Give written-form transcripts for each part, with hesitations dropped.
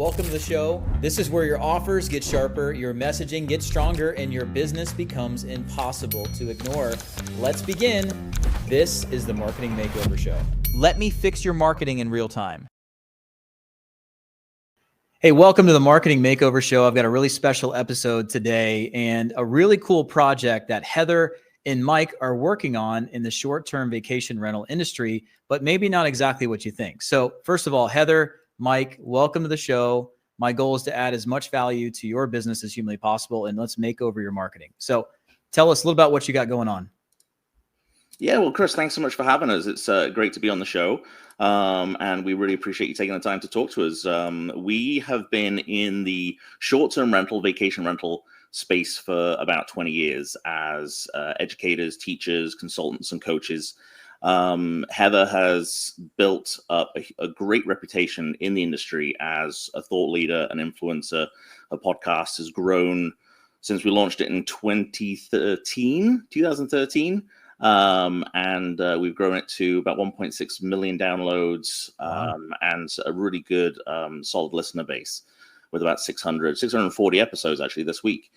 Welcome to the show. This is where your offers get sharper, your messaging gets stronger, and your business becomes impossible to ignore. Let's begin. This is the Marketing Makeover Show. Let me fix your marketing in real time. Hey, welcome to the Marketing Makeover Show. I've got a really special episode today and a really cool project that Heather and Mike are working on in the short-term vacation rental industry, but maybe not exactly what you think. So first of all, Heather, Mike, welcome to the show. My goal is to add as much value to your business as humanly possible, and let's make over your marketing. So tell us a little about what you got going on. Yeah, well, Chris, thanks so much for having us. It's great to be on the show, and we really appreciate you taking the time to talk to us. We have been in the short-term rental, vacation rental space for about 20 years as educators, teachers, consultants, and coaches. Heather has built up a great reputation in the industry as a thought leader, an influencer. Her podcast has grown since we launched it in 2013. And we've grown it to about 1.6 million downloads, and a really good, solid listener base with about 640 episodes actually this week.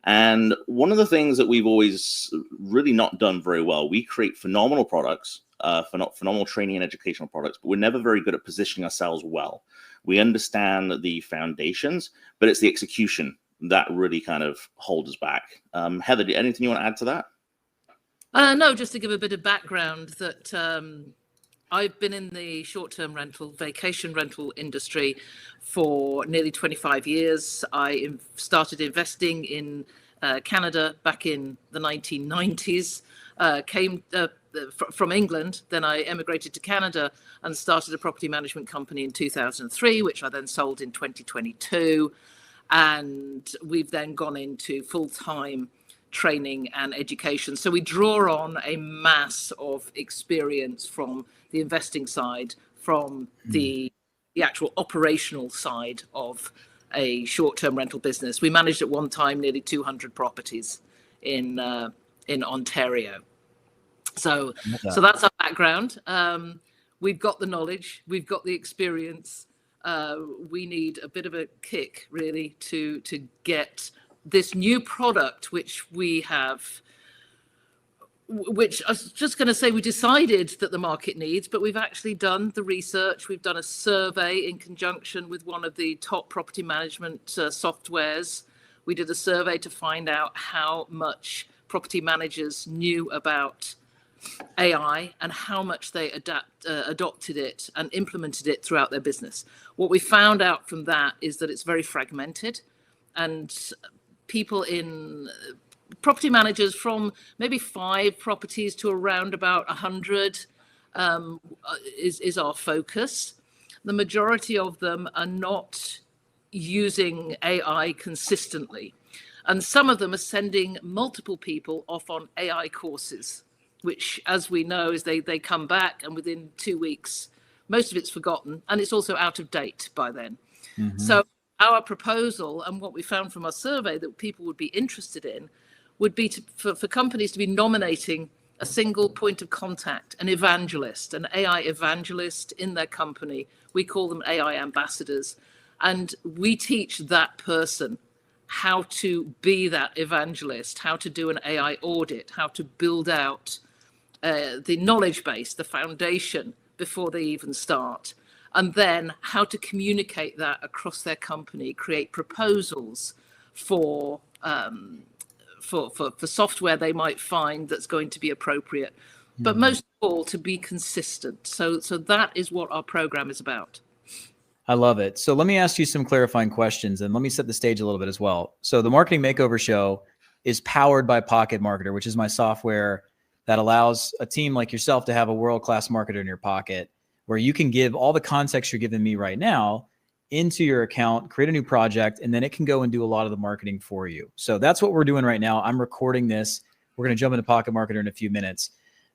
And one of the things that we've always really not done very well, we create phenomenal products, phenomenal training and educational products, but we're never very good at positioning ourselves well. We understand the foundations, but it's the execution that really kind of holds us back. Heather, anything you want to add to that? No, just to give a bit of background that I've been in the short-term rental, vacation rental industry for nearly 25 years. I started investing in Canada back in the 1990s, came from England, then I emigrated to Canada and started a property management company in 2003, which I then sold in 2022. And we've then gone into full-time training and education. So we draw on a mass of experience from the investing side, from the actual operational side of a short-term rental business. We managed at one time nearly 200 properties in Ontario. So that's our background. We've got the knowledge, we've got the experience. We need a bit of a kick really to get this new product, which I was just going to say we decided that the market needs, but we've actually done the research. We've done a survey in conjunction with one of the top property management softwares. We did a survey to find out how much property managers knew about AI and how much they adopted it and implemented it throughout their business. What we found out from that is that it's very fragmented, and people in property managers from maybe 5 properties to around about 100 is our focus. The majority of them are not using AI consistently. And some of them are sending multiple people off on AI courses, which, as we know, is they come back and within 2 weeks, most of it's forgotten and it's also out of date by then. Mm-hmm. So our proposal and what we found from our survey that people would be interested in would be for companies to be nominating a single point of contact, an evangelist, an AI evangelist in their company. We call them AI ambassadors. And we teach that person how to be that evangelist, how to do an AI audit, how to build out the knowledge base, the foundation before they even start. And then how to communicate that across their company, create proposals for software they might find that's going to be appropriate, but most of all to be consistent. So that is what our program is about. I love it. So let me ask you some clarifying questions and let me set the stage a little bit as well. So the Marketing Makeover Show is powered by Pocket Marketer, which is my software that allows a team like yourself to have a world-class marketer in your pocket, where you can give all the context you're giving me right now into your account, create a new project, and then it can go and do a lot of the marketing for you. So that's what we're doing right now. I'm recording this. We're going to jump into Pocket Marketer in a few minutes.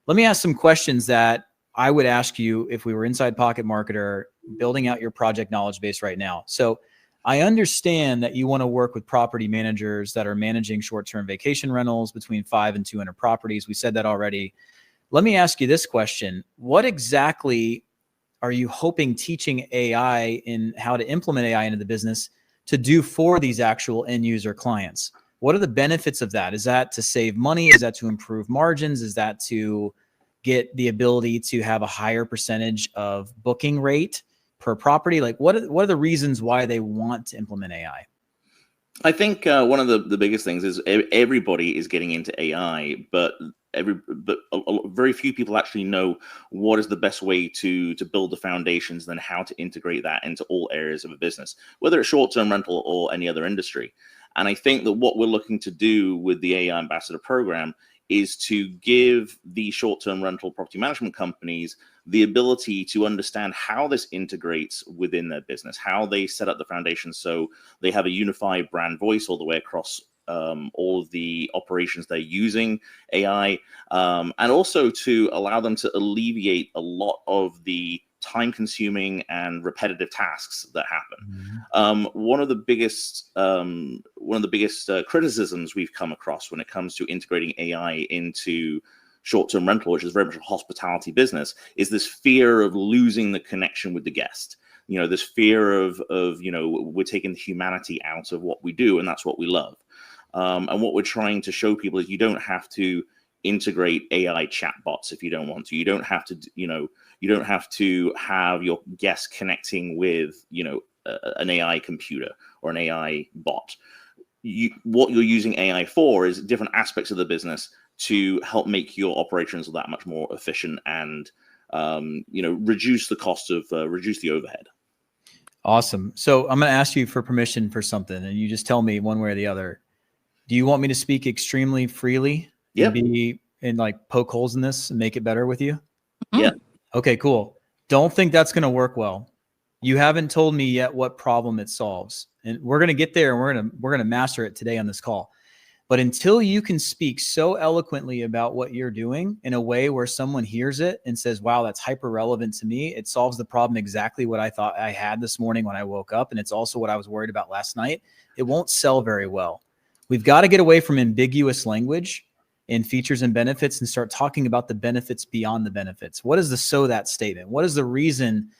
Let me ask some questions that I would ask you if we were inside Pocket Marketer, building out your project knowledge base right now. So I understand that you want to work with property managers that are managing short-term vacation rentals between 5 and 200 properties. We said that already. Let me ask you this question. What exactly are you hoping teaching AI in how to implement AI into the business to do for these actual end user clients? What are the benefits of that? Is that to save money? Is that to improve margins? Is that to get the ability to have a higher percentage of booking rate per property? Like what are the reasons why they want to implement AI? I think one of the biggest things is everybody is getting into AI, but very few people actually know what is the best way to build the foundations, and then how to integrate that into all areas of a business, whether it's short-term rental or any other industry. And I think that what we're looking to do with the AI Ambassador program is to give the short-term rental property management companies the ability to understand how this integrates within their business, how they set up the foundation so they have a unified brand voice all the way across all of the operations they're using AI, and also to allow them to alleviate a lot of the time-consuming and repetitive tasks that happen. One of the biggest criticisms we've come across when it comes to integrating AI into short-term rental, which is very much a hospitality business, is this fear of losing the connection with the guest. This fear of we're taking the humanity out of what we do, and that's what we love. And what we're trying to show people is you don't have to integrate AI chatbots if you don't want to. You don't have to, you don't have to have your guests connecting with, an AI computer or an AI bot. What you're using AI for is different aspects of the business to help make your operations that much more efficient and, reduce the cost of, reduce the overhead. Awesome. So I'm going to ask you for permission for something, and you just tell me one way or the other. Do you want me to speak extremely freely? Yeah. And like poke holes in this and make it better with you? Yeah. Okay, cool. Don't think that's going to work well. You haven't told me yet what problem it solves, and we're going to get there, and we're going to master it today on this call. But until you can speak so eloquently about what you're doing in a way where someone hears it and says, wow, that's hyper relevant to me. It solves the problem exactly what I thought I had this morning when I woke up. And it's also what I was worried about last night. It won't sell very well. We've got to get away from ambiguous language in features and benefits and start talking about the benefits beyond the benefits. What is the so that statement? What is the reason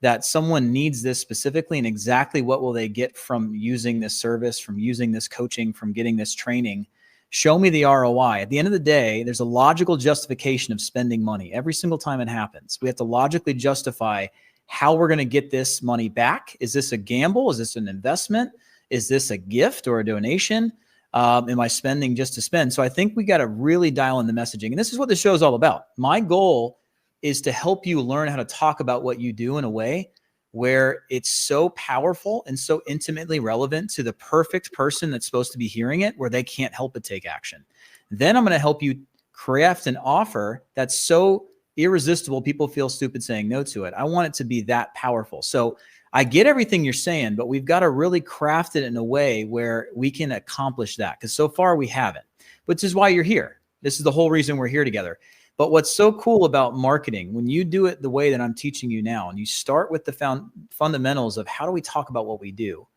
that someone needs this specifically, and exactly what will they get from using this service, from using this coaching, from getting this training? Show me the ROI. At the end of the day, there's a logical justification of spending money every single time it happens. We have to logically justify how we're going to get this money back. Is this a gamble? Is this an investment? Is this a gift or a donation? Am I spending just to spend? So I think we got to really dial in the messaging. And this is what the show is all about. My goal is to help you learn how to talk about what you do in a way where it's so powerful and so intimately relevant to the perfect person that's supposed to be hearing it, where they can't help but take action. Then I'm going to help you craft an offer that's so irresistible, people feel stupid saying no to it. I want it to be that powerful. So I get everything you're saying, but we've got to really craft it in a way where we can accomplish that, because so far we haven't, which is why you're here. This is the whole reason we're here together. But what's so cool about marketing, when you do it the way that I'm teaching you now, and you start with the fundamentals of how do we talk about what we do?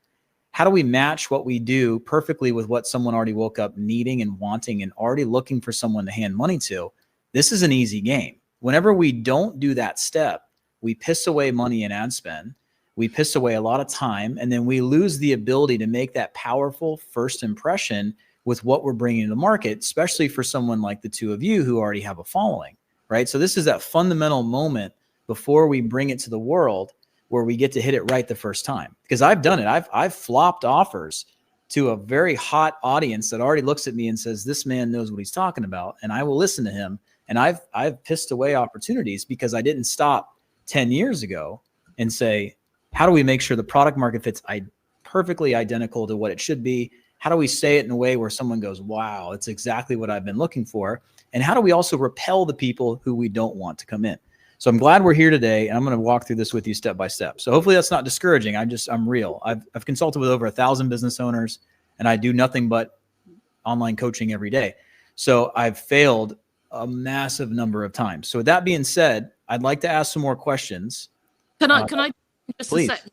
How do we match what we do perfectly with what someone already woke up needing and wanting and already looking for someone to hand money to? This is an easy game. Whenever we don't do that step, we piss away money in ad spend. We piss away a lot of time, and then we lose the ability to make that powerful first impression with what we're bringing to the market, especially for someone like the two of you who already have a following, right? So this is that fundamental moment before we bring it to the world where we get to hit it right the first time. Because I've done it. I've flopped offers to a very hot audience that already looks at me and says, this man knows what he's talking about, and I will listen to him. And I've pissed away opportunities because I didn't stop 10 years ago and say, how do we make sure the product market fit's perfectly identical to what it should be? How do we say it in a way where someone goes, wow, it's exactly what I've been looking for? And how do we also repel the people who we don't want to come in? So I'm glad we're here today, and I'm going to walk through this with you step by step. So hopefully that's not discouraging. I'm real. I've consulted with over 1,000 business owners, and I do nothing but online coaching every day. So I've failed a massive number of times. So with that being said, I'd like to ask some more questions. Can I just please. a second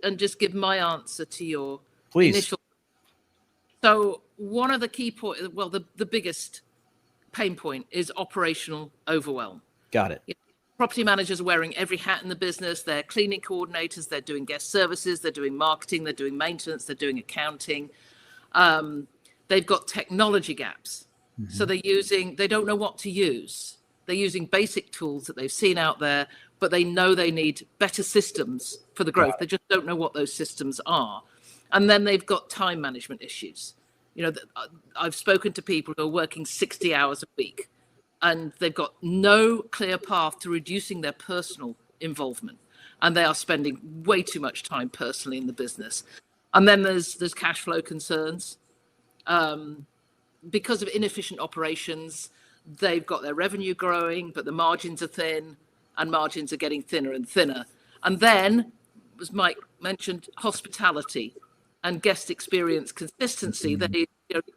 and just give my answer to your please. Initial? So one of the key points, well, the biggest pain point is operational overwhelm. Got it. property managers are wearing every hat in the business. They're cleaning coordinators, they're doing guest services, they're doing marketing, they're doing maintenance, they're doing accounting. They've got technology gaps. So they don't know what to use. They're using basic tools that they've seen out there, but they know they need better systems for the growth. They just don't know what those systems are. And then they've got time management issues. I've spoken to people who are working 60 hours a week, and they've got no clear path to reducing their personal involvement. And they are spending way too much time personally in the business. And then there's cash flow concerns. Because of inefficient operations, they've got their revenue growing, but the margins are thin, and margins are getting thinner and thinner. And then, as Mike mentioned, hospitality and guest experience consistency. They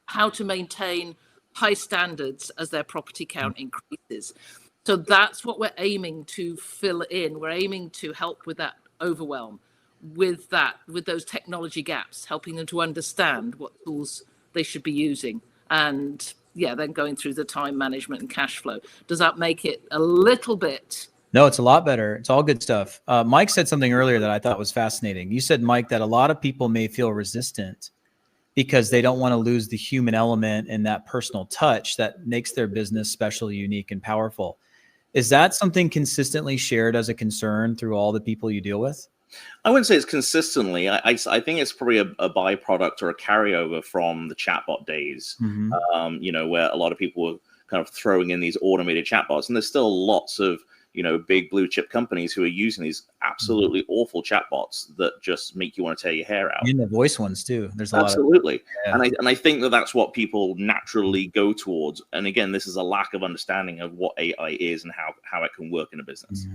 how to maintain high standards as their property count increases. So that's what we're aiming to fill in. We're aiming to help with that overwhelm, with those technology gaps, helping them to understand what tools they should be using. And then going through the time management and cash flow. Does that make it a little bit? No, it's a lot better. It's all good stuff. Mike said something earlier that I thought was fascinating. You said, Mike, that a lot of people may feel resistant because they don't want to lose the human element and that personal touch that makes their business special, unique, and powerful. Is that something consistently shared as a concern through all the people you deal with? I wouldn't say it's consistently. I think it's probably a byproduct or a carryover from the chatbot days, where a lot of people were kind of throwing in these automated chatbots. And there's still lots of, big blue chip companies who are using these absolutely awful chatbots that just make you want to tear your hair out. And the voice ones too. There's a absolutely. lot of, And I think that's what people naturally go towards. And again, this is a lack of understanding of what AI is and how it can work in a business.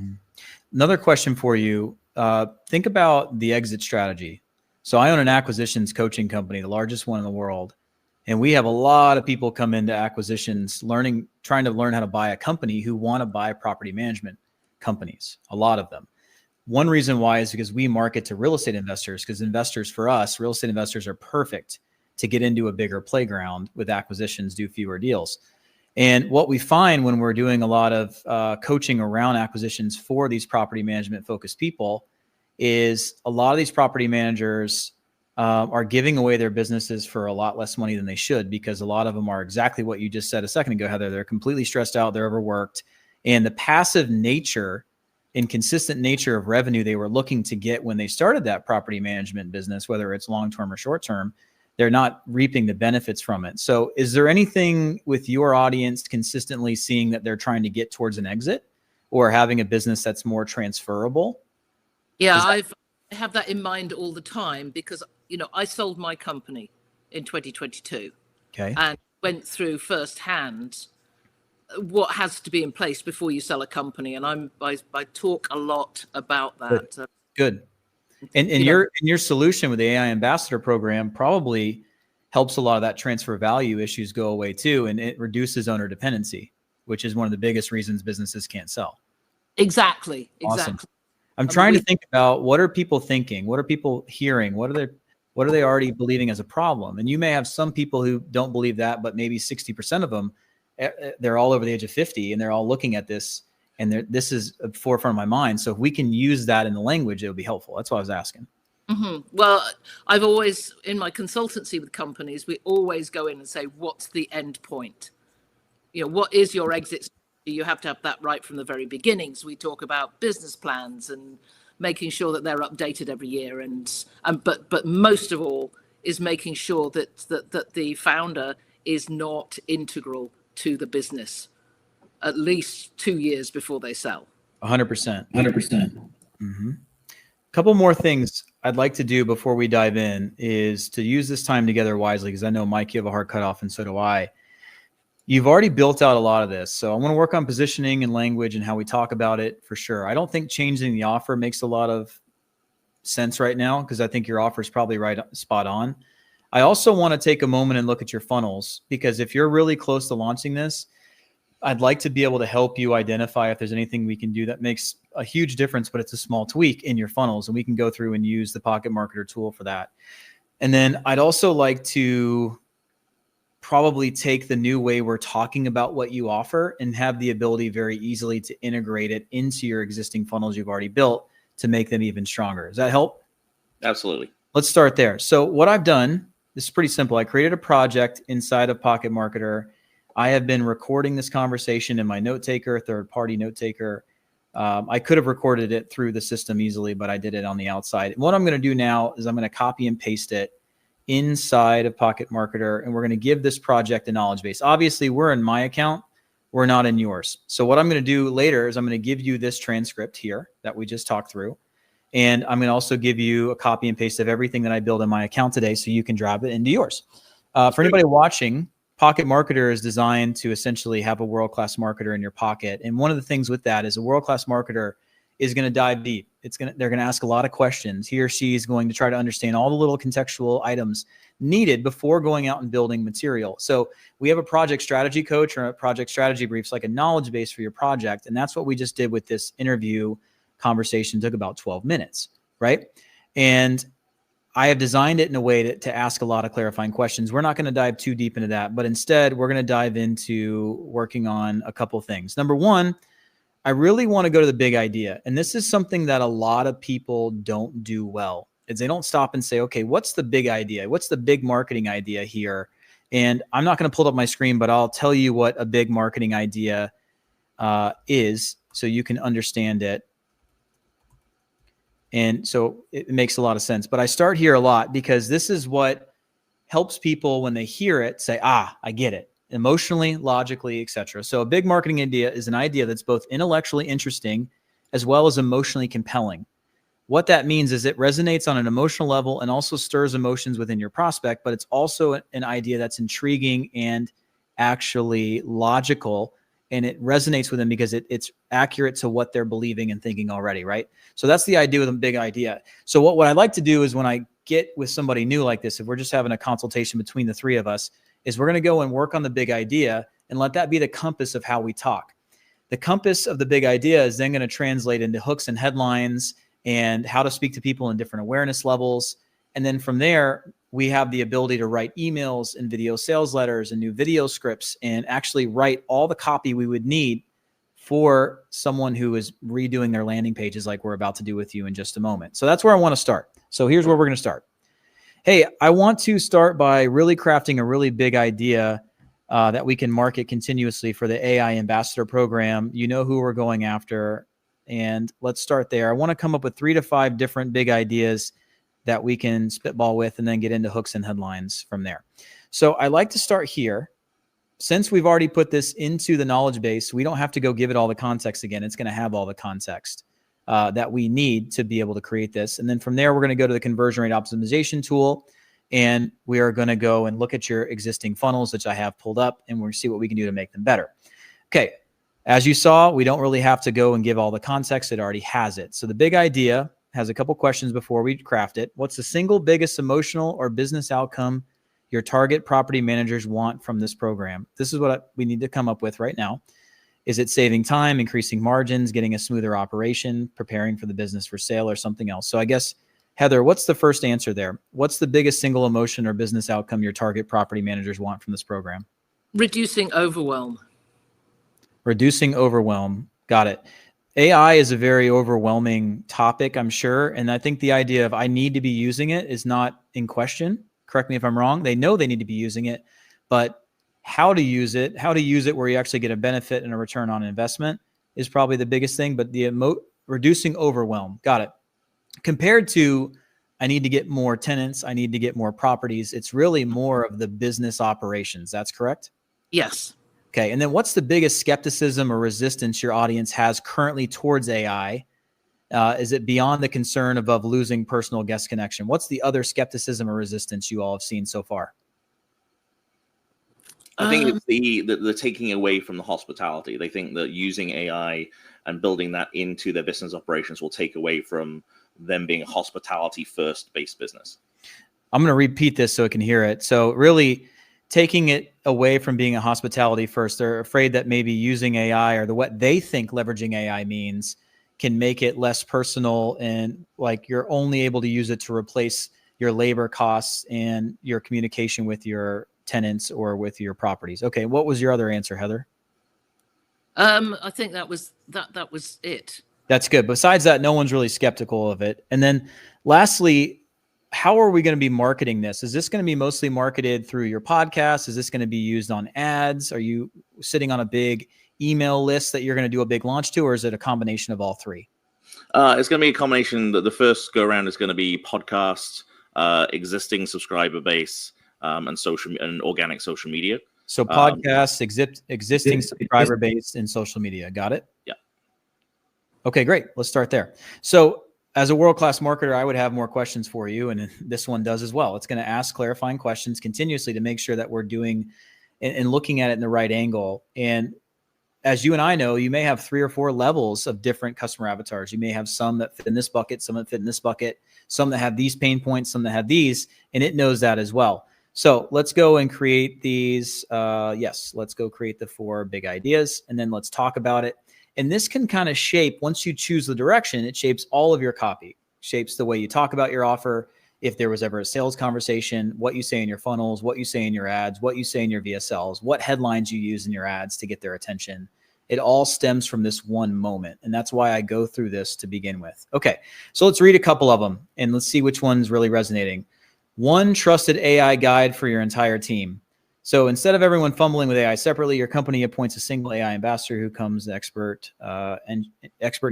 Another question for you. Think about the exit strategy. So I own an acquisitions coaching company, the largest one in the world. And we have a lot of people come into acquisitions trying to learn how to buy a company who want to buy property management companies, a lot of them. One reason why is because we market to real estate investors, because investors for us, real estate investors are perfect to get into a bigger playground with acquisitions, do fewer deals. And what we find when we're doing a lot of coaching around acquisitions for these property management focused people is a lot of these property managers are giving away their businesses for a lot less money than they should, because a lot of them are exactly what you just said a second ago, Heather. They're completely stressed out. They're overworked. And the passive nature and consistent nature of revenue they were looking to get when they started that property management business, whether it's long-term or short-term, they're not reaping the benefits from it. So is there anything with your audience consistently seeing that they're trying to get towards an exit or having a business that's more transferable? Yeah, I have that in mind all the time because, I sold my company in 2022 and went through firsthand what has to be in place before you sell a company. And I talk a lot about that. Good. And your solution with the AI Ambassador program probably helps a lot of that transfer value issues go away too. And it reduces owner dependency, which is one of the biggest reasons businesses can't sell. Exactly. Awesome. I'm trying to think about, what are people thinking? What are people hearing? What are they already believing as a problem? And you may have some people who don't believe that, but maybe 60% of them, they're all over the age of 50 and they're all looking at this. And this is at the forefront of my mind. So if we can use that in the language, it would be helpful. That's what I was asking. Well, I've always, in my consultancy with companies, we always go in and say, what's the end point? What is your exit strategy? You have to have that right from the very beginning. So we talk about business plans and making sure that they're updated every year. But most of all is making sure that the founder is not integral to the business at least 2 years before they sell. 100%. 100%. A couple more things I'd like to do before we dive in is to use this time together wisely, because I know, Mike, you have a hard cutoff and so do I. You've already built out a lot of this. So I want to work on positioning and language and how we talk about it for sure. I don't think changing the offer makes a lot of sense right now, because I think your offer is probably right spot on. I also want to take a moment and look at your funnels, because if you're really close to launching this, I'd like to be able to help you identify if there's anything we can do that makes a huge difference, but it's a small tweak in your funnels. And we can go through and use the Pocket Marketer tool for that. And then I'd also like to probably take the new way we're talking about what you offer and have the ability very easily to integrate it into your existing funnels you've already built to make them even stronger. Does that help? Absolutely. Let's start there. So what I've done, this is pretty simple. I created a project inside of Pocket Marketer. I have been recording this conversation in my note taker, third-party note taker. I could have recorded it through the system easily, but I did it on the outside. And what I'm going to do now is I'm going to copy and paste it inside of Pocket Marketer, and we're going to give this project a knowledge base. Obviously, we're in my account. We're not in yours. So what I'm going to do later is I'm going to give you this transcript here that we just talked through. And I'm going to also give you a copy and paste of everything that I build in my account today so you can drop it into yours. For anybody watching, Pocket Marketer is designed to essentially have a world-class marketer in your pocket. And one of the things with that is a world-class marketer is going to dive deep. They're going to ask a lot of questions. He or she is going to try to understand all the little contextual items needed before going out and building material. So we have a project strategy coach or a project strategy brief, like a knowledge base for your project. And that's what we just did with this interview conversation. It took about 12 minutes, right? And I have designed it in a way to ask a lot of clarifying questions. We're not going to dive too deep into that, but instead we're going to dive into working on a couple things. Number one, I really want to go to the big idea. And this is something that a lot of people don't do well, is they don't stop and say, okay, what's the big idea? What's the big marketing idea here? And I'm not going to pull up my screen, but I'll tell you what a big marketing idea is so you can understand it. And so it makes a lot of sense. But I start here a lot because this is what helps people when they hear it say, I get it. Emotionally, logically, etc. So a big marketing idea is an idea that's both intellectually interesting as well as emotionally compelling. What that means is it resonates on an emotional level and also stirs emotions within your prospect, but it's also an idea that's intriguing and actually logical, and it resonates with them because it's accurate to what they're believing and thinking already, right? So that's the idea with a big idea. So what I like to do is when I get with somebody new like this, if we're just having a consultation between the three of us, is we're going to go and work on the big idea and let that be the compass of how we talk. The compass of the big idea is then going to translate into hooks and headlines and how to speak to people in different awareness levels. And then from there, we have the ability to write emails and video sales letters and new video scripts and actually write all the copy we would need for someone who is redoing their landing pages like we're about to do with you in just a moment. So that's where I want to start. So here's where we're going to start. Hey, I want to start by really crafting a really big idea that we can market continuously for the AI Ambassador Program. You know who we're going after, and let's start there. I want to come up with 3 to 5 different big ideas that we can spitball with and then get into hooks and headlines from there. So I like to start here. Since we've already put this into the knowledge base, we don't have to go give it all the context again. It's going to have all the context that we need to be able to create this. And then from there, we're going to go to the conversion rate optimization tool, and we are going to go and look at your existing funnels, which I have pulled up, and we're going to see what we can do to make them better. Okay. As you saw, we don't really have to go and give all the context. It already has it. So the big idea has a couple questions before we craft it. What's the single biggest emotional or business outcome your target property managers want from this program? This is what we need to come up with right now. Is it saving time, increasing margins, getting a smoother operation, preparing for the business for sale, or something else? So I guess, Heather, what's the first answer there? What's the biggest single emotion or business outcome your target property managers want from this program? Reducing overwhelm. Reducing overwhelm. Got it. AI is a very overwhelming topic, I'm sure. And I think the idea of I need to be using it is not in question. Correct me if I'm wrong. They know they need to be using it, but how to use it where you actually get a benefit and a return on investment is probably the biggest thing. But the reducing overwhelm. Got it. Compared to I need to get more tenants, I need to get more properties, it's really more of the business operations. That's correct? Yes. Okay. And then what's the biggest skepticism or resistance your audience has currently towards AI? Is it beyond the concern of losing personal guest connection? What's the other skepticism or resistance you all have seen so far? I think it's the taking away from the hospitality. They think that using AI and building that into their business operations will take away from them being a hospitality first based business. I'm going to repeat this so I can hear it. So really taking it away from being a hospitality first, they're afraid that maybe using AI or what they think leveraging AI means can make it less personal, and like you're only able to use it to replace your labor costs and your communication with your tenants or with your properties. Okay. What was your other answer, Heather? I think that was it. That's good. Besides that, no one's really skeptical of it. And then lastly, how are we going to be marketing this? Is this going to be mostly marketed through your podcast? Is this going to be used on ads? Are you sitting on a big email list that you're going to do a big launch to, or is it a combination of all three? It's going to be a combination. The first go around is going to be podcasts, existing subscriber base, and social and organic social media. So podcasts, existing subscriber base, and social media. Got it? Yeah. Okay, great. Let's start there. So as a world-class marketer, I would have more questions for you, and this one does as well. It's going to ask clarifying questions continuously to make sure that we're doing and looking at it in the right angle. And as you and I know, you may have 3 or 4 levels of different customer avatars. You may have some that fit in this bucket, some that fit in this bucket, some that have these pain points, some that have these, and it knows that as well. So let's go and create these. Yes, let's go create the 4 big ideas, and then let's talk about it. And this can kind of shape, once you choose the direction, it shapes all of your copy, shapes the way you talk about your offer. If there was ever a sales conversation, what you say in your funnels, what you say in your ads, what you say in your VSLs, what headlines you use in your ads to get their attention. It all stems from this one moment. And that's why I go through this to begin with. Okay, so let's read a couple of them and let's see which one's really resonating. One trusted AI guide for your entire team. So instead of everyone fumbling with AI separately, your company appoints a single AI ambassador who comes expert and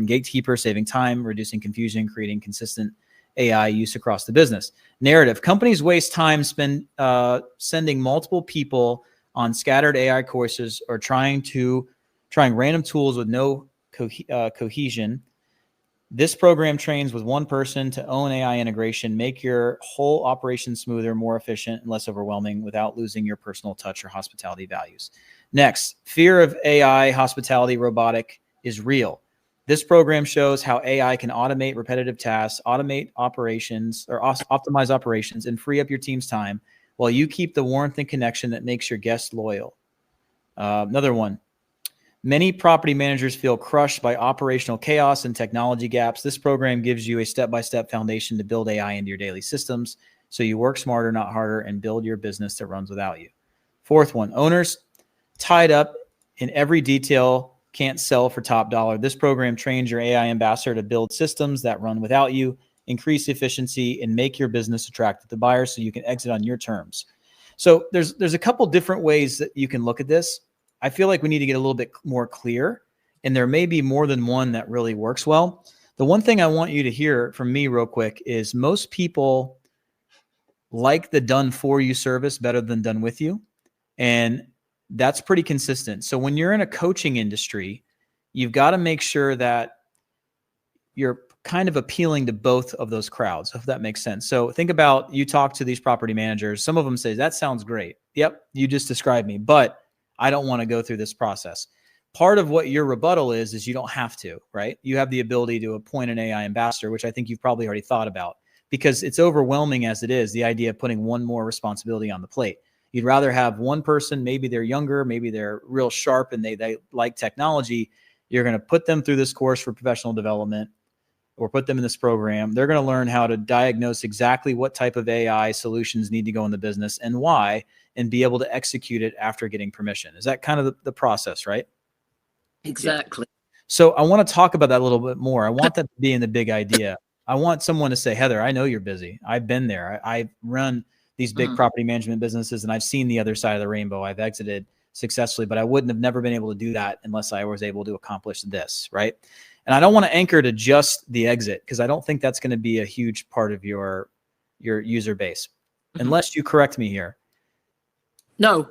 gatekeeper, saving time, reducing confusion, creating consistent AI use across the business. Narrative. Companies waste time sending multiple people on scattered AI courses or trying random tools with no cohesion. This program trains with one person to own AI integration, make your whole operation smoother, more efficient, and less overwhelming without losing your personal touch or hospitality values. Next, fear of AI, hospitality, robotic is real. This program shows how AI can automate repetitive tasks, automate operations, or optimize operations, and free up your team's time while you keep the warmth and connection that makes your guests loyal. Another one. Many property managers feel crushed by operational chaos and technology gaps. This program gives you a step-by-step foundation to build AI into your daily systems so you work smarter, not harder, and build your business that runs without you. Fourth one, owners tied up in every detail can't sell for top dollar. This program trains your AI ambassador to build systems that run without you, increase efficiency, and make your business attractive to buyers so you can exit on your terms. So there's a couple different ways that you can look at this. I feel like we need to get a little bit more clear, and there may be more than one that really works well. The one thing I want you to hear from me real quick is most people like the done for you service better than done with you. And that's pretty consistent. So when you're in a coaching industry, you've got to make sure that you're kind of appealing to both of those crowds, if that makes sense. So think about, you talk to these property managers. Some of them say, that sounds great. Yep, you just described me, but I don't want to go through this process. Part of what your rebuttal is you don't have to, right? You have the ability to appoint an AI ambassador, which I think you've probably already thought about, because it's overwhelming as it is, the idea of putting one more responsibility on the plate. You'd rather have one person, maybe they're younger, maybe they're real sharp and they like technology. You're going to put them through this course for professional development or put them in this program. They're going to learn how to diagnose exactly what type of AI solutions need to go in the business and why, and be able to execute it after getting permission. Is that kind of the process, right? Exactly. So I want to talk about that a little bit more. I want that to be in the big idea. I want someone to say, Heather, I know you're busy. I've been there. I've run these big property management businesses and I've seen the other side of the rainbow. I've exited successfully, but I wouldn't have never been able to do that unless I was able to accomplish this, right? And I don't want to anchor to just the exit because I don't think that's going to be a huge part of your user base, unless you correct me here. No,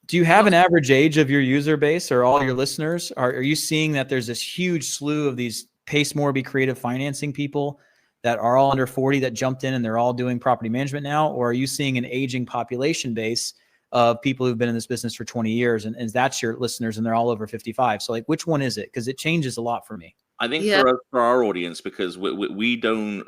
Do you have an average age of your user base or all your listeners? Are you seeing that there's this huge slew of these Pace More, Be Creative financing people that are all under 40 that jumped in and they're all doing property management now? Or are you seeing an aging population base of people who've been in this business for 20 years and that's your listeners and they're all over 55? So like, which one is it? Because it changes a lot for me. I think for our audience, because we don't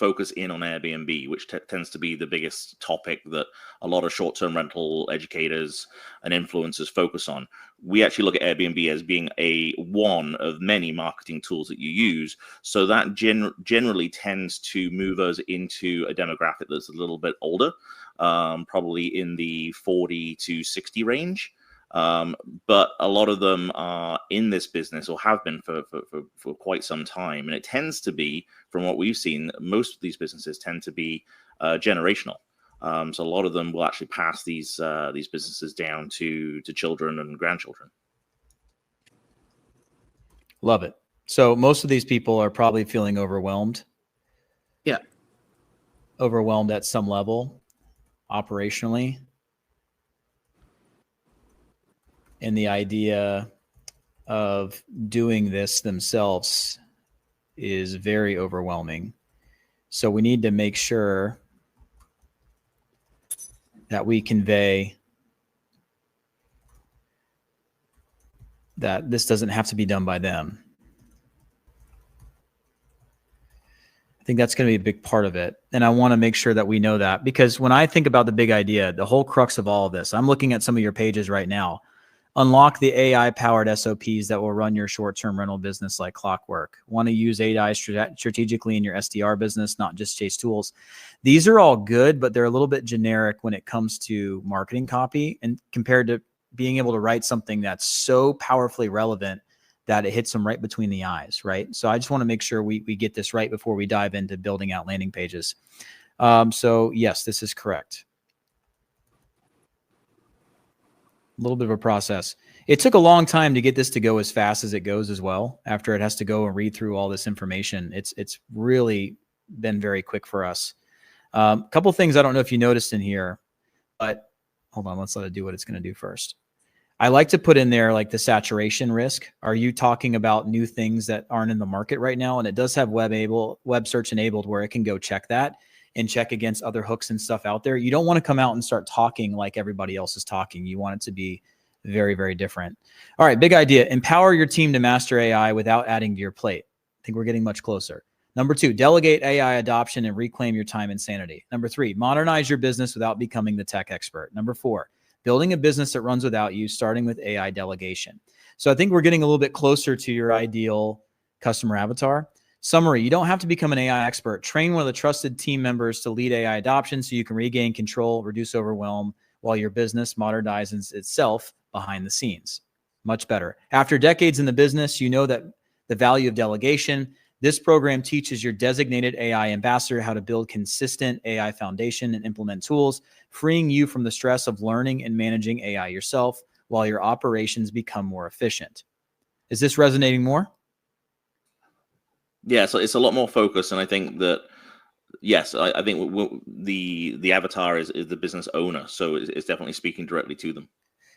focus in on Airbnb, which tends to be the biggest topic that a lot of short-term rental educators and influencers focus on. We actually look at Airbnb as being one of many marketing tools that you use. So that generally tends to move us into a demographic that's a little bit older, probably in the 40 to 60 range. But a lot of them are in this business or have been for quite some time. And it tends to be, from what we've seen, most of these businesses tend to be generational. So a lot of them will actually pass these businesses down to children and grandchildren. Love it. So most of these people are probably feeling overwhelmed. Yeah. Overwhelmed at some level operationally. And the idea of doing this themselves is very overwhelming. So we need to make sure that we convey that this doesn't have to be done by them. I think that's going to be a big part of it. And I want to make sure that we know that, because when I think about the big idea, the whole crux of all of this, I'm looking at some of your pages right now. Unlock the AI-powered SOPs that will run your short-term rental business like clockwork. Want to use AI strategically in your SDR business, not just chase tools. These are all good, but they're a little bit generic when it comes to marketing copy, and compared to being able to write something that's so powerfully relevant that it hits them right between the eyes, right? So I just want to make sure we get this right before we dive into building out landing pages. So yes, this is correct. A little bit of a process. It took a long time to get this to go as fast as it goes as well. After it has to go and read through all this information, it's really been very quick for us. A couple things I don't know if you noticed in here, but hold on, let's let it do what it's going to do first. I like to put in there like the saturation risk. Are you talking about new things that aren't in the market right now? And it does have web search enabled where it can go check that and check against other hooks and stuff out there. You don't want to come out and start talking like everybody else is talking. You want it to be very, very different. All right, big idea. Empower your team to master AI without adding to your plate. I think we're getting much closer. Number 2, delegate AI adoption and reclaim your time and sanity. Number 3, modernize your business without becoming the tech expert. Number 4, building a business that runs without you, starting with AI delegation. So I think we're getting a little bit closer to your ideal customer avatar. Summary, you don't have to become an AI expert. Train one of the trusted team members to lead AI adoption so you can regain control, reduce overwhelm, while your business modernizes itself behind the scenes. Much better. After decades in the business, you know that the value of delegation. This program teaches your designated AI ambassador how to build consistent AI foundation and implement tools, freeing you from the stress of learning and managing AI yourself while your operations become more efficient. Is this resonating more? Yeah, so it's a lot more focused, and I think that yes, I think the avatar is the business owner, so it's definitely speaking directly to them.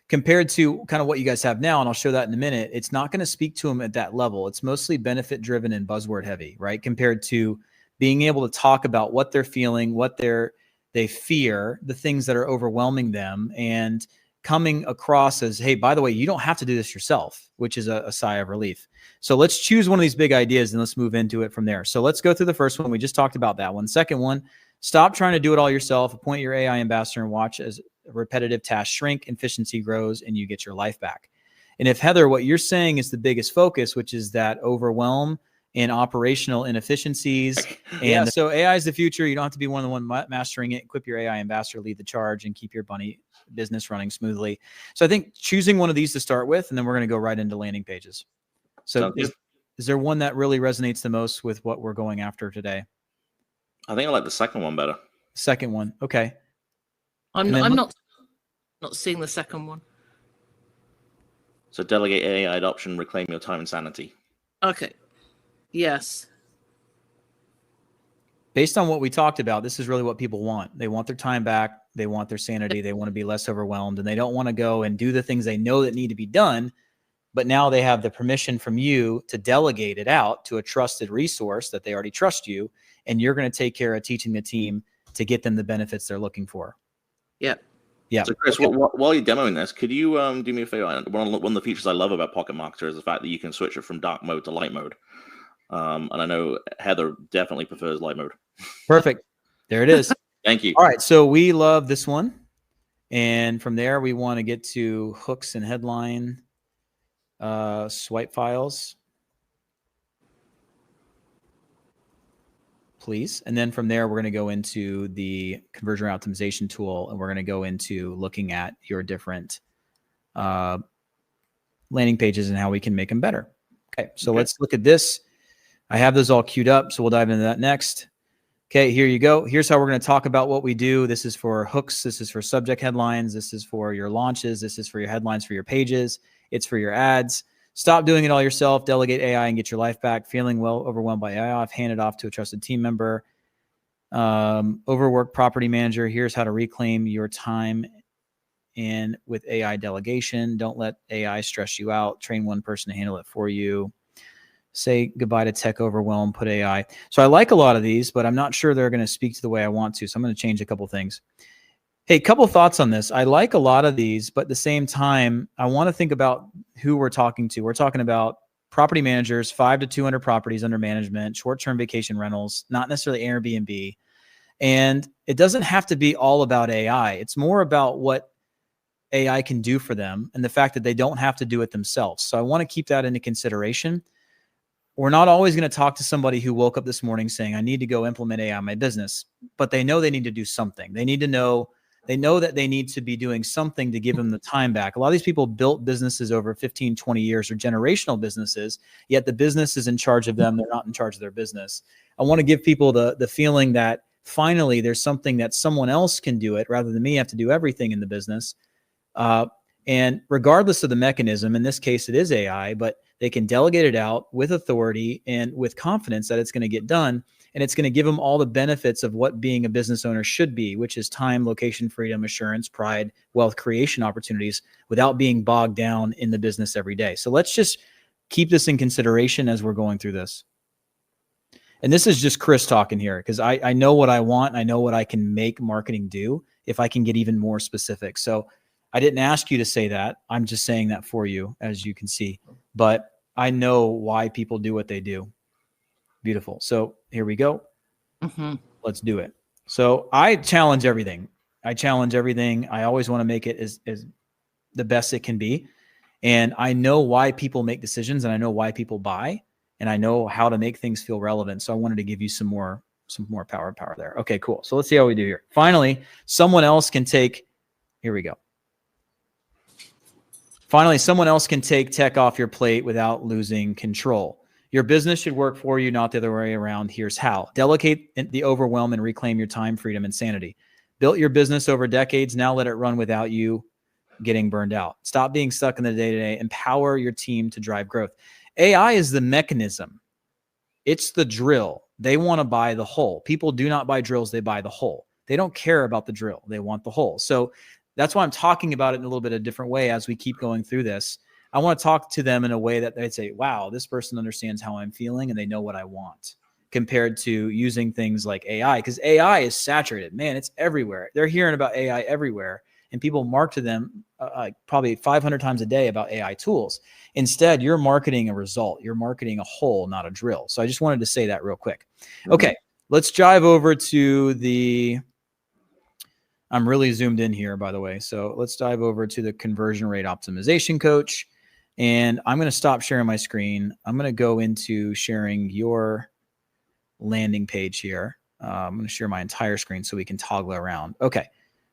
Compared to kind of what you guys have now, and I'll show that in a minute, it's not going to speak to them at that level. It's mostly benefit driven and buzzword heavy, right? Compared to being able to talk about what they're feeling, what they fear, the things that are overwhelming them, and coming across as, hey, by the way, you don't have to do this yourself, which is a sigh of relief. So let's choose one of these big ideas and let's move into it from there. So let's go through the first one. We just talked about that one. Second one, stop trying to do it all yourself. Appoint your AI ambassador and watch as repetitive tasks shrink, efficiency grows, and you get your life back. And if, Heather, what you're saying is the biggest focus, which is that overwhelm and operational inefficiencies. And so AI is the future. You don't have to be one of the one mastering it. Equip your AI ambassador, lead the charge, and keep your bunny business running smoothly. So I think choosing one of these to start with, and then we're going to go right into landing pages. So is there one that really resonates the most with what we're going after today? I think I like the second one better. Second one. Okay. I'm not seeing the second one. So delegate AI adoption, reclaim your time and sanity. Okay. Yes. Based on what we talked about, this is really what people want. They want their time back. They want their sanity. They want to be less overwhelmed, and they don't want to go and do the things they know that need to be done. But now they have the permission from you to delegate it out to a trusted resource that they already trust you, and you're going to take care of teaching the team to get them the benefits they're looking for. Yeah. Yeah. So Chris, okay, while you're demoing this, could you do me a favor? One of the features I love about Pocket Marketer is the fact that you can switch it from dark mode to light mode. And I know Heather definitely prefers light mode. Perfect. There it is. Thank you. All right. So we love this one. And from there, we want to get to hooks and headline swipe files, please. And then from there, we're going to go into the conversion rate optimization tool, and we're going to go into looking at your different landing pages and how we can make them better. Okay, so let's look at this. I have those all queued up, so we'll dive into that next. Okay, here you go. Here's how we're going to talk about what we do. This is for hooks. This is for subject headlines. This is for your launches. This is for your headlines for your pages. It's for your ads. Stop doing it all yourself. Delegate AI and get your life back. Feeling overwhelmed by AI? Hand it off to a trusted team member. Overworked property manager. Here's how to reclaim your time and with AI delegation. Don't let AI stress you out. Train one person to handle it for you. Say goodbye to tech overwhelm, put AI. So I like a lot of these, but I'm not sure they're going to speak to the way I want to. So I'm going to change a couple things. Hey, couple thoughts on this. I like a lot of these, but at the same time, I want to think about who we're talking to. We're talking about property managers, 5 to 200 properties under management, short-term vacation rentals, not necessarily Airbnb. And it doesn't have to be all about AI. It's more about what AI can do for them and the fact that they don't have to do it themselves. So I want to keep that into consideration. We're not always going to talk to somebody who woke up this morning saying, I need to go implement AI in my business, but they know they need to do something. They know that they need to be doing something to give them the time back. A lot of these people built businesses over 15, 20 years or generational businesses, yet the business is in charge of them. They're not in charge of their business. I want to give people the feeling that finally there's something that someone else can do it rather than me have to do everything in the business. And regardless of the mechanism, in this case, it is AI, but they can delegate it out with authority and with confidence that it's going to get done. And it's going to give them all the benefits of what being a business owner should be, which is time, location, freedom, assurance, pride, wealth creation opportunities without being bogged down in the business every day. So let's just keep this in consideration as we're going through this. And this is just Chris talking here because I know what I want. I know what I can make marketing do if I can get even more specific. So I didn't ask you to say that. I'm just saying that for you, as you can see. But I know why people do what they do. Beautiful. So here we go. Let's do it. So I challenge everything. I always want to make it as the best it can be. And I know why people make decisions, and I know why people buy, and I know how to make things feel relevant. So I wanted to give you some more power there. Okay, cool. So let's see how we do here. Finally, someone else can take, here we go. Finally, someone else can take tech off your plate without losing control. Your business should work for you, not the other way around. Here's how. Delegate the overwhelm and reclaim your time, freedom, and sanity. Built your business over decades. Now let it run without you getting burned out. Stop being stuck in the day-to-day. Empower your team to drive growth. AI is the mechanism. It's the drill. They want to buy the hole. People do not buy drills. They buy the hole. They don't care about the drill. They want the hole. So that's why I'm talking about it in a little bit of a different way as we keep going through this. I want to talk to them in a way that they'd say, wow, this person understands how I'm feeling and they know what I want, compared to using things like AI, because AI is saturated. Man, it's everywhere. They're hearing about AI everywhere, and people mark to them probably 500 times a day about AI tools. Instead, you're marketing a result. You're marketing a hole, not a drill. So I just wanted to say that real quick. Okay, let's dive over to the... I'm really zoomed in here, by the way. So let's dive over to the conversion rate optimization coach. And I'm going to stop sharing my screen. I'm going to go into sharing your landing page here. I'm going to share my entire screen so we can toggle around. Okay.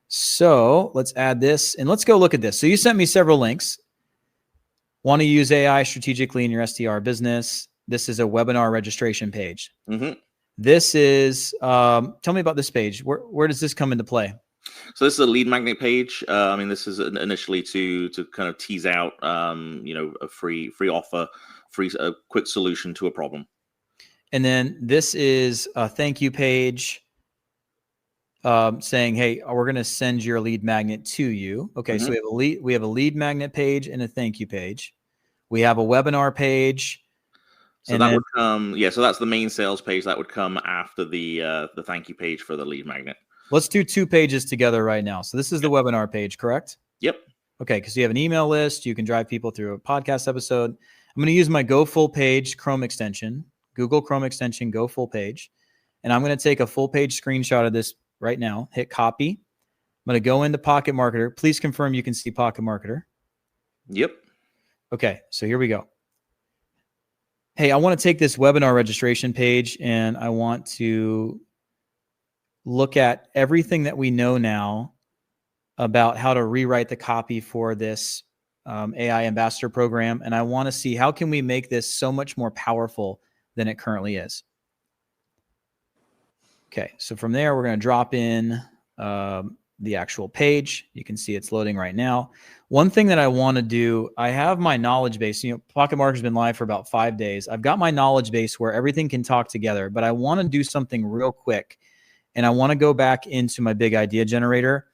So let's add this and let's go look at this. So you sent me several links. Want to use AI strategically in your SDR business. This is a webinar registration page. This is, tell me about this page. Where does this come into play? So this is a lead magnet page. I mean, this is initially to kind of tease out, a free offer, a quick solution to a problem. And then this is a thank you page saying, hey, we're going to send your lead magnet to you. Okay, so we have a lead magnet page and a thank you page. We have a webinar page. So that would come, so that's the main sales page. That would come after the thank you page for the lead magnet. Let's do 2 pages together right now. So this is the webinar page, correct? Yep. Okay, because you have an email list. You can drive people through a podcast episode. I'm going to use my Go Full Page Chrome extension. Google Chrome extension, go full page. And I'm going to take a full page screenshot of this right now, hit copy. I'm going to go into Pocket Marketer. Please confirm you can see Pocket Marketer. Yep. Okay, so here we go. Hey, I want to take this webinar registration page and I want to look at everything that we know now about how to rewrite the copy for this AI ambassador program. And I want to see how can we make this so much more powerful than it currently is. Okay, so from there, we're going to drop in the actual page. You can see it's loading right now. One thing that I want to do, I have my knowledge base. Pocket Marketer's been live for about 5 days. I've got my knowledge base where everything can talk together, but I want to do something real quick. And I want to go back into my big idea generator,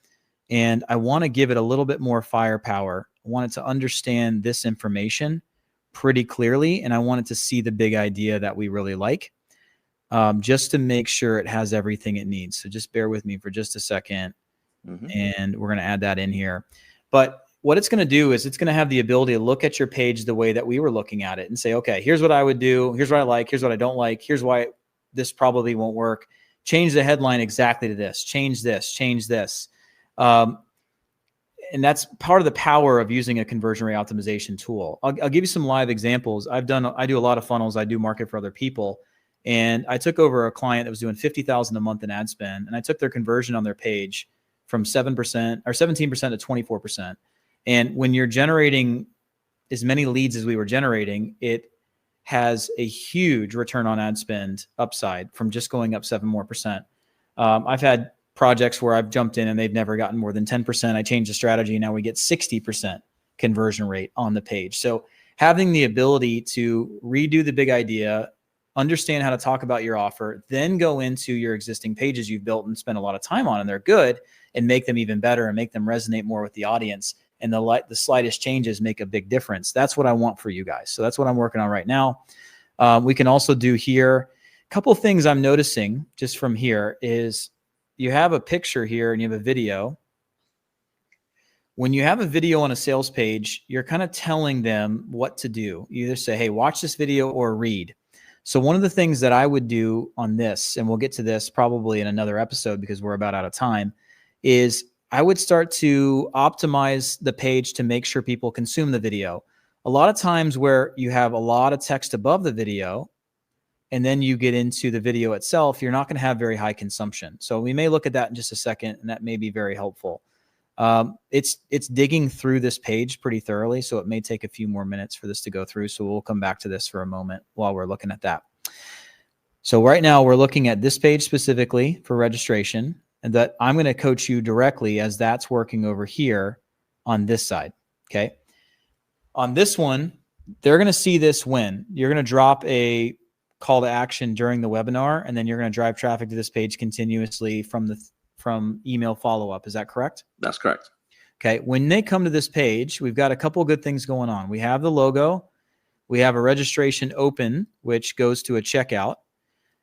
and I want to give it a little bit more firepower. I want it to understand this information pretty clearly, and I want it to see the big idea that we really like, just to make sure it has everything it needs. So just bear with me for just a second, and we're going to add that in here. But what it's going to do is it's going to have the ability to look at your page the way that we were looking at it and say, okay, here's what I would do. Here's what I like. Here's what I don't like. Here's why this probably won't work. Change the headline exactly to this. Change this. Change this. And that's part of the power of using a conversion rate optimization tool. I'll give you some live examples. I do a lot of funnels. I do market for other people. And I took over a client that was doing $50,000 a month in ad spend. And I took their conversion on their page from 7% or 17% to 24%. And when you're generating as many leads as we were generating, it has a huge return on ad spend upside from just going up 7% more. I've had projects where I've jumped in and they've never gotten more than 10%. I changed the strategy. Now we get 60% conversion rate on the page. So having the ability to redo the big idea, understand how to talk about your offer, then go into your existing pages you've built and spend a lot of time on, and they're good, and make them even better and make them resonate more with the audience. And the slightest changes make a big difference. That's what I want for you guys. So that's what I'm working on right now. We can also do here, a couple of things I'm noticing just from here is you have a picture here and you have a video. When you have a video on a sales page, you're kind of telling them what to do. You either say, hey, watch this video or read. So one of the things that I would do on this, and we'll get to this probably in another episode because we're about out of time, is I would start to optimize the page to make sure people consume the video. A lot of times where you have a lot of text above the video and then you get into the video itself, you're not going to have very high consumption. So we may look at that in just a second, and that may be very helpful. It's digging through this page pretty thoroughly, so it may take a few more minutes for this to go through. So we'll come back to this for a moment while we're looking at that. So right now we're looking at this page specifically for registration, and that I'm going to coach you directly as that's working over here on this side. Okay. On this one, they're going to see this when you're going to drop a call to action during the webinar, and then you're going to drive traffic to this page continuously from email follow-up. Is that correct? That's correct. Okay. When they come to this page, we've got a couple of good things going on. We have the logo. We have a registration open, which goes to a checkout.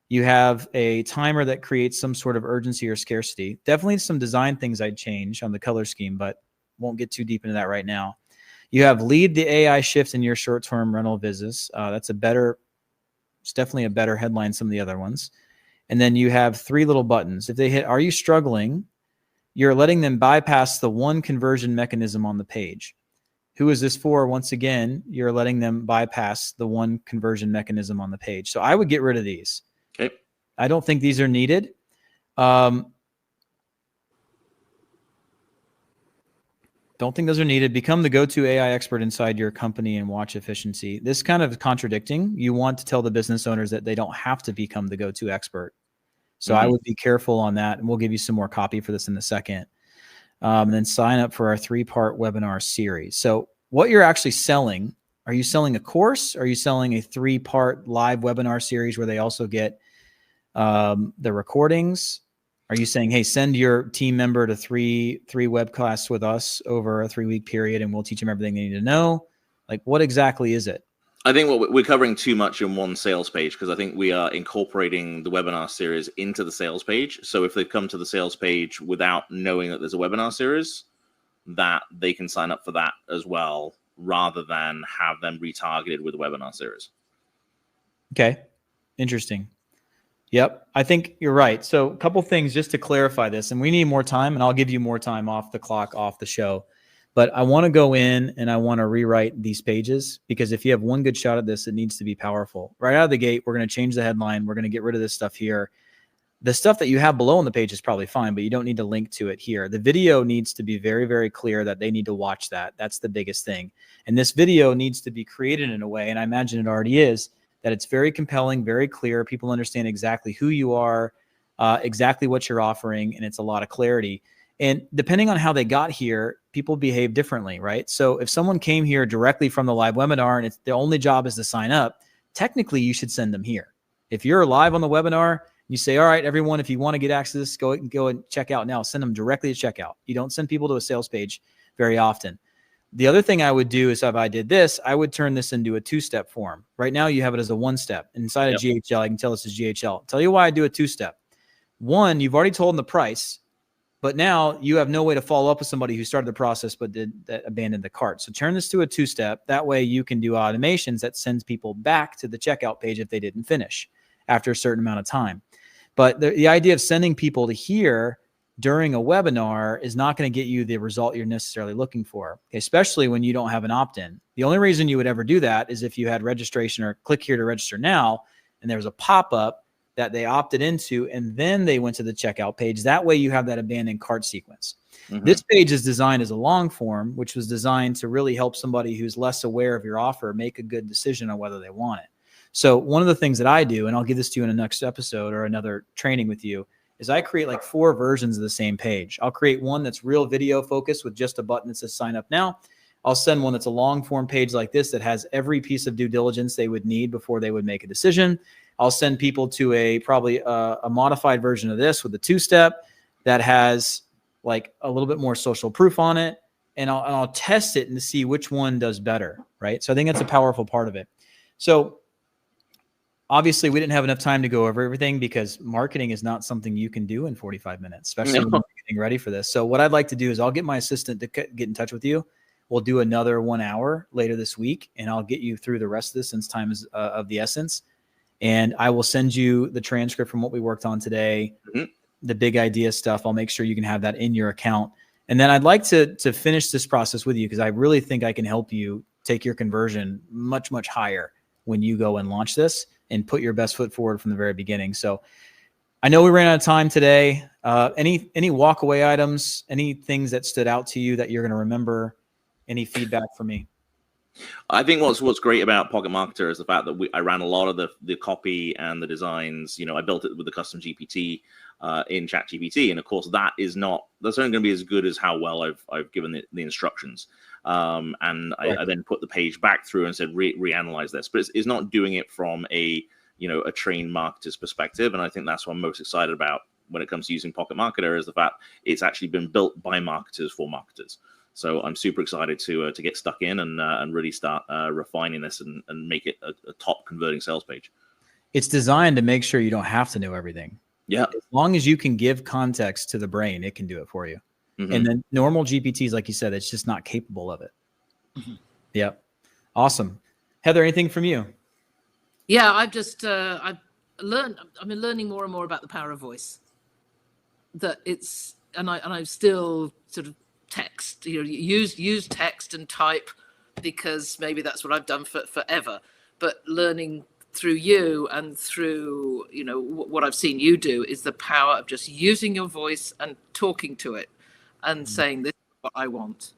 You have a timer that creates some sort of urgency or scarcity. Definitely some design things I'd change on the color scheme, but won't get too deep into that right now. You have lead the AI shift in your short-term rental business. It's definitely a better headline than some of the other ones. And then you have 3 little buttons. If they hit, are you struggling? You're letting them bypass the one conversion mechanism on the page. Who is this for? Once again, you're letting them bypass the one conversion mechanism on the page. So I would get rid of these. Okay. I don't think these are needed. Don't think those are needed. Become the go-to AI expert inside your company and watch efficiency. This kind of contradicting. You want to tell the business owners that they don't have to become the go-to expert. So I would be careful on that. And we'll give you some more copy for this in a second. And then sign up for our 3-part webinar series. So what you're actually selling, are you selling a course? Are you selling a 3-part live webinar series where they also get the recordings? Are you saying, hey, send your team member to three webcasts with us over a 3-week period and we'll teach them everything they need to know? Like, what exactly is it? I think we're covering too much in one sales page, because I think we are incorporating the webinar series into the sales page. So if they've come to the sales page without knowing that there's a webinar series, that they can sign up for that as well, rather than have them retargeted with the webinar series. Okay. Interesting. Yep. I think you're right. So a couple things just to clarify this, and we need more time, and I'll give you more time off the clock, off the show. But I want to go in and I want to rewrite these pages, because if you have one good shot at this, it needs to be powerful. Right out of the gate, we're going to change the headline. We're going to get rid of this stuff here. The stuff that you have below on the page is probably fine, but you don't need to link to it here. The video needs to be very, very clear that they need to watch that. That's the biggest thing. And this video needs to be created in a way, and I imagine it already is, that it's very compelling, very clear. People understand exactly who you are, exactly what you're offering, and it's a lot of clarity. And depending on how they got here, people behave differently, right? So if someone came here directly from the live webinar and it's the only job is to sign up, technically you should send them here. If you're live on the webinar, you say, all right, everyone, if you want to get access to this, go and check out now. Send them directly to checkout. You don't send people to a sales page very often. The other thing I would do is, if I did this, I would turn this into a two-step form. Right now you have it as a one-step. Inside of GHL, I can tell this is GHL. I'll tell you why I do a two-step. One, you've already told them the price, but now you have no way to follow up with somebody who started the process but abandoned the cart. So turn this to a two-step. That way you can do automations that sends people back to the checkout page if they didn't finish after a certain amount of time. But the idea of sending people to here during a webinar is not going to get you the result you're necessarily looking for, especially when you don't have an opt-in. The only reason you would ever do that is if you had registration or click here to register now, and there was a pop-up that they opted into, and then they went to the checkout page. That way you have that abandoned cart sequence. Mm-hmm. This page is designed as a long form, which was designed to really help somebody who's less aware of your offer make a good decision on whether they want it. So one of the things that I do, and I'll give this to you in a next episode or another training with you, is I create like 4 versions of the same page. I'll create one that's real video focused with just a button that says sign up now. I'll send one that's a long form page like this that has every piece of due diligence they would need before they would make a decision. I'll send people to probably a modified version of this with a 2-step that has like a little bit more social proof on it. And I'll test it and see which one does better, right? So I think that's a powerful part of it. So obviously, we didn't have enough time to go over everything, because marketing is not something you can do in 45 minutes, especially when you're getting ready for this. So what I'd like to do is I'll get my assistant to get in touch with you. We'll do another 1 hour later this week, and I'll get you through the rest of this, since time is of the essence. And I will send you the transcript from what we worked on today, the big idea stuff. I'll make sure you can have that in your account. And then I'd like to finish this process with you, because I really think I can help you take your conversion much, much higher when you go and launch this and put your best foot forward from the very beginning. So I know we ran out of time today. Any walk away items, any things that stood out to you that you're going to remember, any feedback for me? I think what's great about Pocket Marketer is the fact that I ran a lot of the copy and the designs. I built it with the custom GPT in ChatGPT, and of course that's only going to be as good as how well I've given the instructions. And I then put the page back through and said reanalyze this, but it's not doing it from a trained marketer's perspective. And I think that's what I'm most excited about when it comes to using Pocket Marketer, is the fact it's actually been built by marketers for marketers. So I'm super excited to get stuck in and really start refining this and make it a top converting sales page. It's designed to make sure you don't have to know everything. Yeah. As long as you can give context to the brain, it can do it for you. Mm-hmm. And then normal GPTs, like you said, it's just not capable of it. Mm-hmm. Yep. Awesome. Heather, anything from you? Yeah, I've just I've been learning more and more about the power of voice. That it's and I still sort of text, use text and type, because maybe that's what I've done forever. But learning through you and through what I've seen you do is the power of just using your voice and talking to it and saying, this is what I want.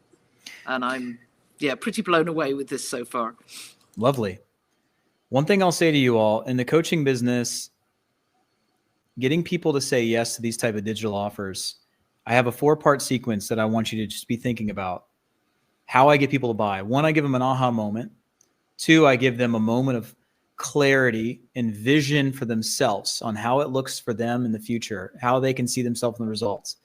And I'm pretty blown away with this so far. Lovely. One thing I'll say to you all, in the coaching business, getting people to say yes to these type of digital offers, I have a 4-part sequence that I want you to just be thinking about. How I get people to buy. 1, I give them an aha moment. 2, I give them a moment of clarity and vision for themselves on how it looks for them in the future, how they can see themselves in the results.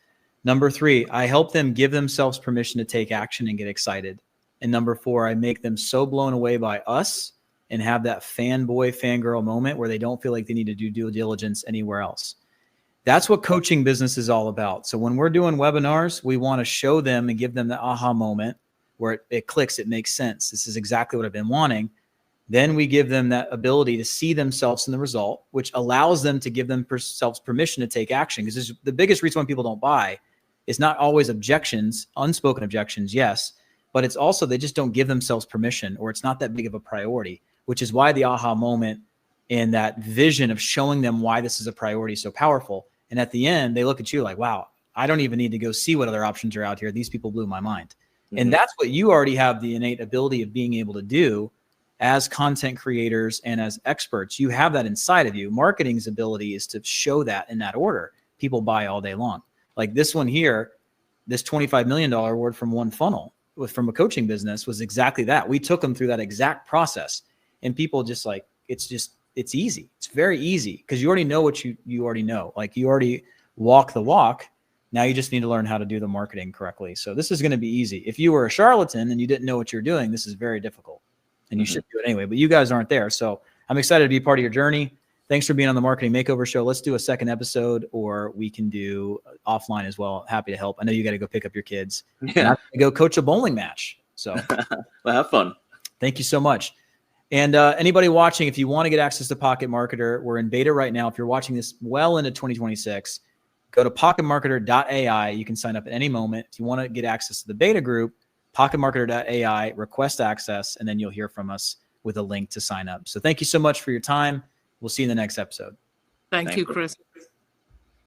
Number 3, I help them give themselves permission to take action and get excited. And number 4, I make them so blown away by us and have that fanboy, fangirl moment where they don't feel like they need to do due diligence anywhere else. That's what coaching business is all about. So when we're doing webinars, we want to show them and give them the aha moment where it clicks, it makes sense. This is exactly what I've been wanting. Then we give them that ability to see themselves in the result, which allows them to give themselves permission to take action. Because the biggest reason why people don't buy is not always objections, unspoken objections, yes, but it's also they just don't give themselves permission, or it's not that big of a priority, which is why the aha moment and that vision of showing them why this is a priority is so powerful. And at the end, they look at you like, wow, I don't even need to go see what other options are out here. These people blew my mind. Mm-hmm. And that's what you already have the innate ability of being able to do as content creators and as experts. You have that inside of you. Marketing's ability is to show that in that order. People buy all day long. Like this one here, this $25 million award from One Funnel from a coaching business was exactly that. We took them through that exact process, and people just like, it's easy. It's very easy because you already know what you already know. Like you already walk the walk. Now you just need to learn how to do the marketing correctly. So this is going to be easy. If you were a charlatan and you didn't know what you're doing, this is very difficult. And you should do it anyway, but you guys aren't there. So I'm excited to be part of your journey. Thanks for being on the Marketing Makeover Show. Let's do a second episode, or we can do offline as well. Happy to help. I know you got to go pick up your kids. Yeah. Go coach a bowling match. So well, have fun. Thank you so much. And anybody watching, if you want to get access to Pocket Marketer, we're in beta right now. If you're watching this well into 2026, go to pocketmarketer.ai. You can sign up at any moment. If you want to get access to the beta group, pocketmarketer.ai, request access, and then you'll hear from us with a link to sign up. So thank you so much for your time. We'll see you in the next episode. Thank you, Chris.